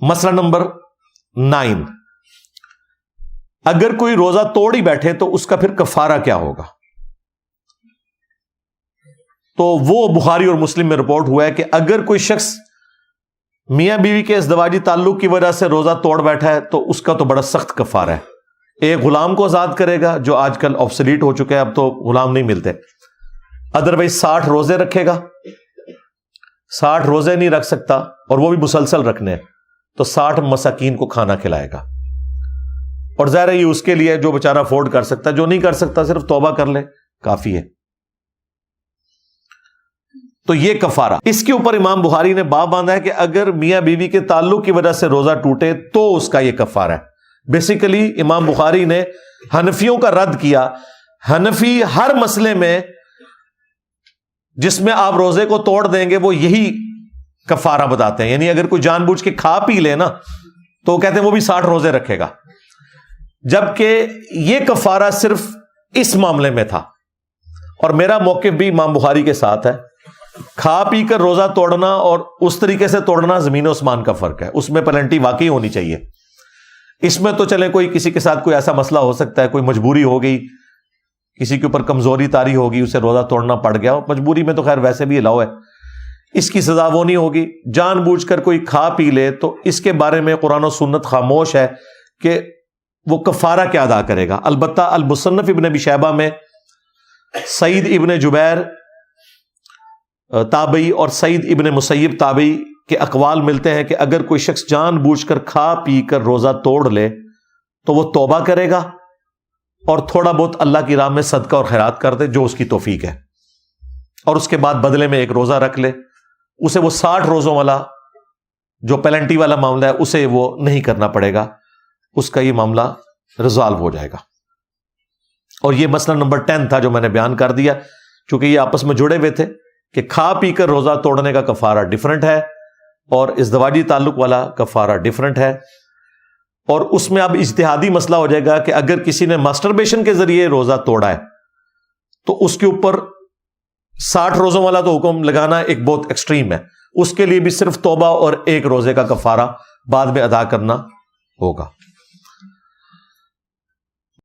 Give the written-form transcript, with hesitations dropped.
مسئلہ نمبر 9، اگر کوئی روزہ توڑ ہی بیٹھے تو اس کا پھر کفارہ کیا ہوگا؟ تو وہ بخاری اور مسلم میں رپورٹ ہوا ہے کہ اگر کوئی شخص میاں بیوی کے ازدواجی تعلق کی وجہ سے روزہ توڑ بیٹھا ہے تو اس کا تو بڑا سخت کفارہ ہے. ایک غلام کو آزاد کرے گا جو آج کل آبسلیٹ ہو چکے ہیں، اب تو غلام نہیں ملتے. ادروائز 60 روزے رکھے گا. 60 روزے نہیں رکھ سکتا اور وہ بھی مسلسل رکھنے ہیں تو 60 مساکین کو کھانا کھلائے گا. اور ظاہر ہے یہ اس کے لیے جو بیچارہ افورڈ کر سکتا ہے، جو نہیں کر سکتا صرف توبہ کر لے کافی ہے. تو یہ کفارہ. اس کے اوپر امام بخاری نے باب باندھا ہے کہ اگر میاں بیوی کے تعلق کی وجہ سے روزہ ٹوٹے تو اس کا یہ کفارہ ہے. بیسیکلی امام بخاری نے حنفیوں کا رد کیا. حنفی ہر مسئلے میں جس میں آپ روزے کو توڑ دیں گے وہ یہی کفارہ بتاتے ہیں. یعنی اگر کوئی جان بوجھ کے کھا پی لے نا تو وہ کہتے ہیں وہ بھی 60 روزے رکھے گا، جبکہ یہ کفارہ صرف اس معاملے میں تھا. اور میرا موقف بھی امام بخاری کے ساتھ ہے. کھا پی کر روزہ توڑنا اور اس طریقے سے توڑنا زمین و آسمان کا فرق ہے. اس میں پلنٹی واقعی ہونی چاہیے. اس میں تو چلے کوئی کسی کے ساتھ کوئی ایسا مسئلہ ہو سکتا ہے، کوئی مجبوری ہو گئی، کسی کے اوپر کمزوری طاری ہوگی، اسے روزہ توڑنا پڑ گیا. مجبوری میں تو خیر ویسے بھی الاؤ ہے، اس کی سزا وہ نہیں ہوگی. جان بوجھ کر کوئی کھا پی لے تو اس کے بارے میں قرآن و سنت خاموش ہے کہ وہ کفارہ کیا ادا کرے گا. البتہ المصنف ابن ابی شیبہ میں سعید ابن جبیر تابعی اور سعید ابن مسیب تابعی کے اقوال ملتے ہیں کہ اگر کوئی شخص جان بوجھ کر کھا پی کر روزہ توڑ لے تو وہ توبہ کرے گا اور تھوڑا بہت اللہ کی راہ میں صدقہ اور خیرات کر دے جو اس کی توفیق ہے، اور اس کے بعد بدلے میں ایک روزہ رکھ لے. اسے وہ 60 روزوں والا جو پینلٹی والا معاملہ ہے اسے وہ نہیں کرنا پڑے گا، اس کا یہ معاملہ ریزالو ہو جائے گا. اور یہ مسئلہ نمبر 10 تھا جو میں نے بیان کر دیا. چونکہ یہ آپس میں جڑے ہوئے تھے کہ کھا پی کر روزہ توڑنے کا کفارہ ڈیفرنٹ ہے اور ازدواجی تعلق والا کفارہ ڈیفرنٹ ہے. اور اس میں اب اجتہادی مسئلہ ہو جائے گا کہ اگر کسی نے ماسٹربیشن کے ذریعے روزہ توڑا ہے تو اس کے اوپر 60 روزوں والا تو حکم لگانا ایک بہت ایکسٹریم ہے. اس کے لیے بھی صرف توبہ اور ایک روزے کا کفارہ بعد میں ادا کرنا ہوگا.